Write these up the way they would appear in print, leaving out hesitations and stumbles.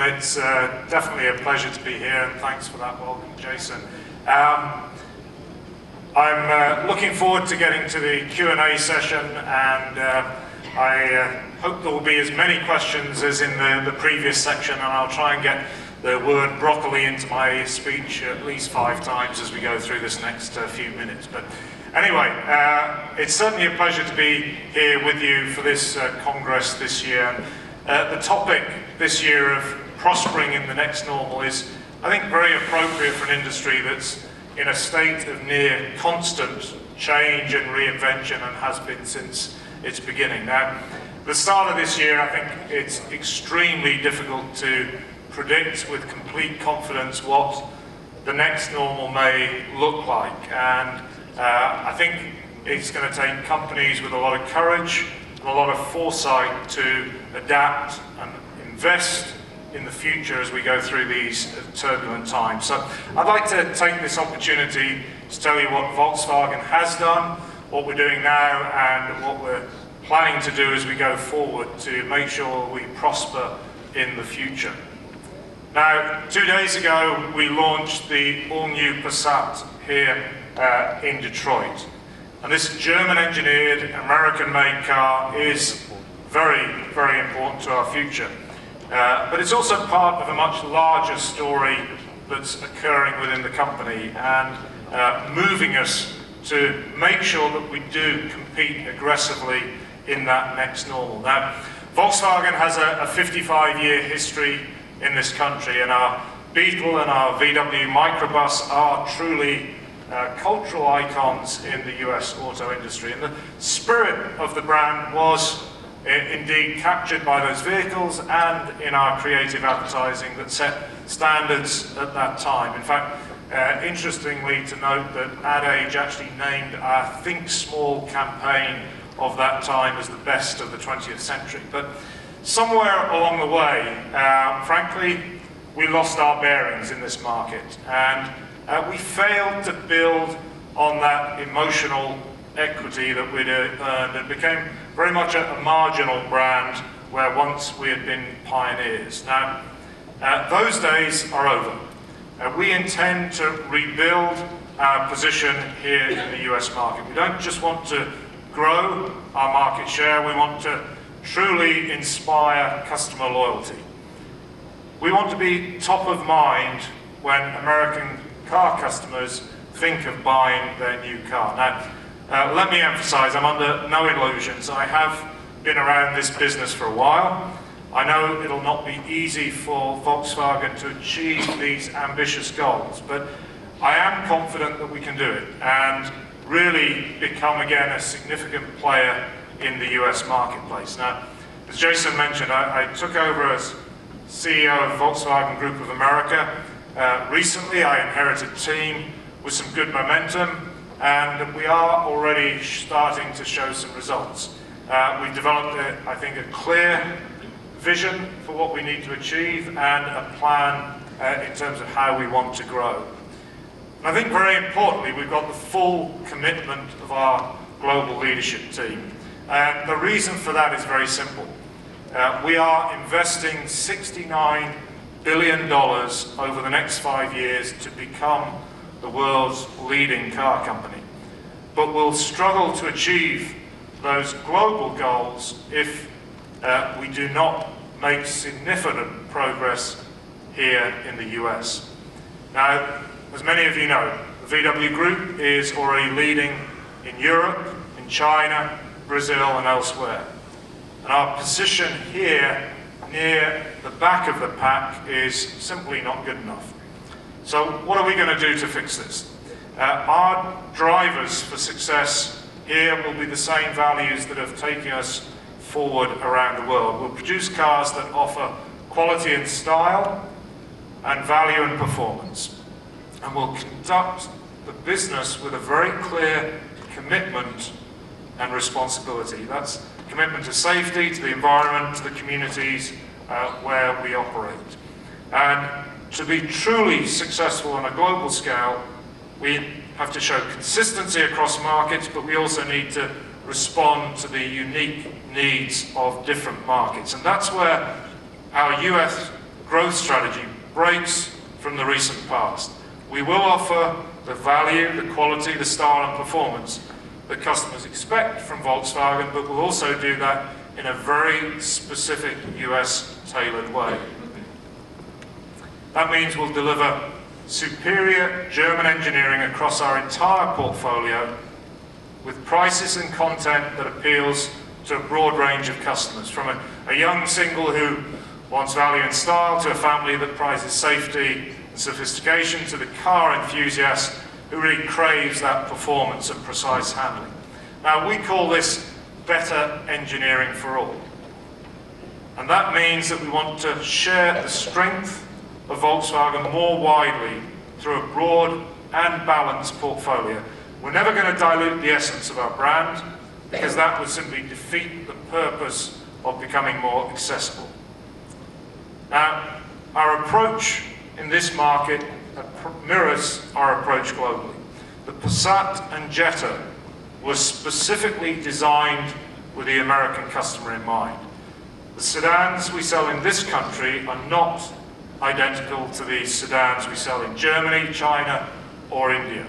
and it's definitely a pleasure to be here, and thanks for that welcome, Jason. I'm looking forward to getting to the Q&A session, and I hope there will be as many questions as in the previous section, and I'll try and get the word broccoli into my speech at least 5 times as we go through this next few minutes. But anyway, it's certainly a pleasure to be here with you for this Congress this year. The topic this year of prospering in the next normal is, I think, very appropriate for an industry that's in a state of near constant change and reinvention, and has been since its beginning. Now, the start of this year, I think it's extremely difficult to predict with complete confidence what the next normal may look like, and I think it's going to take companies with a lot of courage and a lot of foresight to adapt and invest in the future as we go through these turbulent times. So I'd like to take this opportunity to tell you what Volkswagen has done, what we're doing now, and what we're planning to do as we go forward to make sure we prosper in the future. Now, 2 days ago, we launched the all-new Passat here in Detroit. And this German-engineered, American-made car is very, very important to our future. But it's also part of a much larger story that's occurring within the company, and moving us to make sure that we do compete aggressively in that next normal. Now, Volkswagen has a 55-year history in this country, and our Beetle and our VW microbus are truly cultural icons in the US auto industry. And the spirit of the brand was indeed captured by those vehicles and in our creative advertising that set standards at that time. In fact, interestingly to note that Ad Age actually named our Think Small campaign of that time as the best of the 20th century. But somewhere along the way, frankly, we lost our bearings in this market, and we failed to build on that emotional equity that we'd earned, and became very much a marginal brand where once we had been pioneers. Now, those days are over. We intend to rebuild our position here in the US market. We don't just want to grow our market share, we want to truly inspire customer loyalty. We want to be top of mind when American car customers think of buying their new car. Now, let me emphasize, I'm under no illusions. I have been around this business for a while. I know it'll not be easy for Volkswagen to achieve these ambitious goals, but I am confident that we can do it and really become again a significant player in the US marketplace. Now, as Jason mentioned, I took over as CEO of Volkswagen Group of America. Recently, I inherited a team with some good momentum, and we are already starting to show some results. We've developed, I think, a clear vision for what we need to achieve and a plan in terms of how we want to grow. And I think very importantly, we've got the full commitment of our global leadership team. And the reason for that is very simple. We are investing $69 billion over the next 5 years to become the world's leading car company. But we'll struggle to achieve those global goals if we do not make significant progress here in the US. Now, as many of you know, the VW Group is already leading in Europe, in China, Brazil, and elsewhere. And our position here, near the back of the pack, is simply not good enough. So what are we going to do to fix this? Our drivers for success here will be the same values that have taken us forward around the world. We'll produce cars that offer quality and style, and value and performance. And we'll conduct the business with a very clear commitment and responsibility. That's commitment to safety, to the environment, to the communities where we operate. And to be truly successful on a global scale, we have to show consistency across markets, but we also need to respond to the unique needs of different markets. And that's where our US growth strategy breaks from the recent past. We will offer the value, the quality, the style and performance that customers expect from Volkswagen, but we'll also do that in a very specific US tailored way. That means we'll deliver superior German engineering across our entire portfolio with prices and content that appeals to a broad range of customers, from a young single who wants value and style, to a family that prizes safety and sophistication, to the car enthusiast who really craves that performance and precise handling. Now, we call this better engineering for all. And that means that we want to share the strength of Volkswagen more widely through a broad and balanced portfolio. We're never going to dilute the essence of our brand, because that would simply defeat the purpose of becoming more accessible. Now, our approach in this market mirrors our approach globally. The Passat and Jetta were specifically designed with the American customer in mind. The sedans we sell in this country are not identical to the sedans we sell in Germany, China, or India.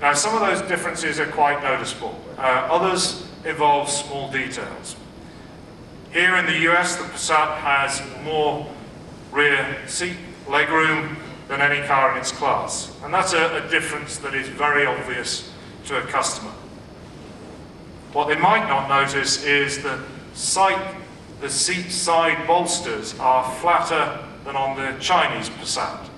Now, some of those differences are quite noticeable. Others involve small details. Here in the US, the Passat has more rear seat legroom than any car in its class. And that's a difference that is very obvious to a customer. What they might not notice is that the seat side bolsters are flatter than on the Chinese Passat.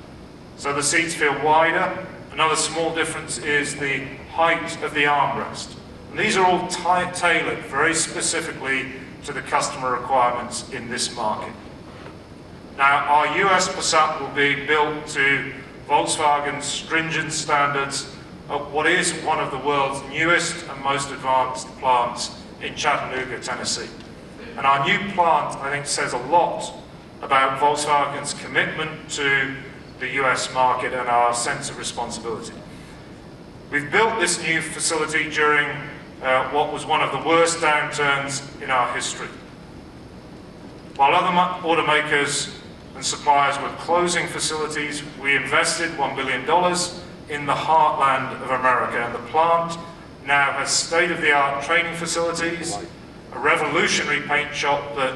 So the seats feel wider. Another small difference is the height of the armrest. And these are all tailored very specifically to the customer requirements in this market. Now, our US Passat will be built to Volkswagen's stringent standards of what is one of the world's newest and most advanced plants in Chattanooga, Tennessee. And our new plant, I think, says a lot about Volkswagen's commitment to the US market and our sense of responsibility. We've built this new facility during what was one of the worst downturns in our history. While other automakers and suppliers were closing facilities, we invested $1 billion in the heartland of America, and the plant now has state-of-the-art training facilities, a revolutionary paint shop that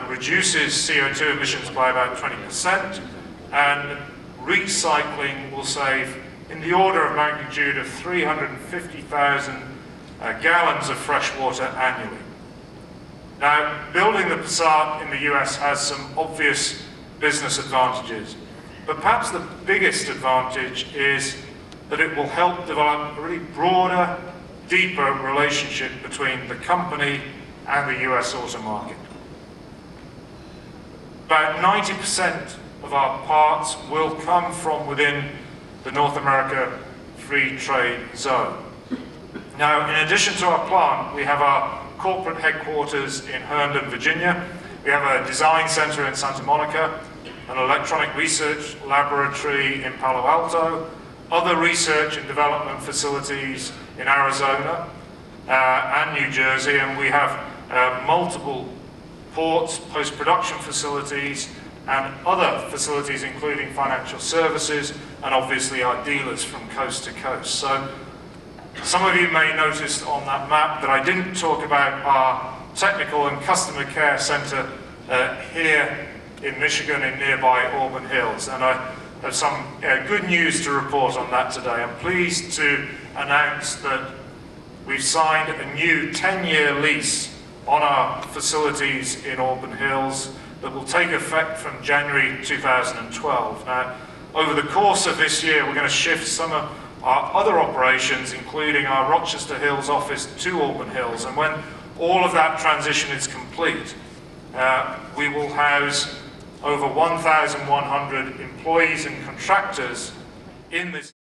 reduces CO2 emissions by about 20%, and recycling will save in the order of magnitude of 350,000 gallons of fresh water annually. Now, building the Passat in the US has some obvious business advantages, but perhaps the biggest advantage is that it will help develop a really broader, deeper relationship between the company and the US auto market. About 90% of our parts will come from within the North America Free Trade Zone. Now, in addition to our plant, we have our corporate headquarters in Herndon, Virginia. We have a design center in Santa Monica, an electronic research laboratory in Palo Alto, other research and development facilities in Arizona and New Jersey, and we have multiple ports, post-production facilities, and other facilities including financial services, and obviously our dealers from coast to coast. So some of you may notice on that map that I didn't talk about our technical and customer care center here in Michigan in nearby Auburn Hills, and I have some good news to report on that today. I'm pleased to announce that we've signed a new 10-year lease on our facilities in Auburn Hills that will take effect from January 2012. Now, over the course of this year, we're going to shift some of our other operations, including our Rochester Hills office, to Auburn Hills, and when all of that transition is complete, we will house over 1,100 employees and contractors in this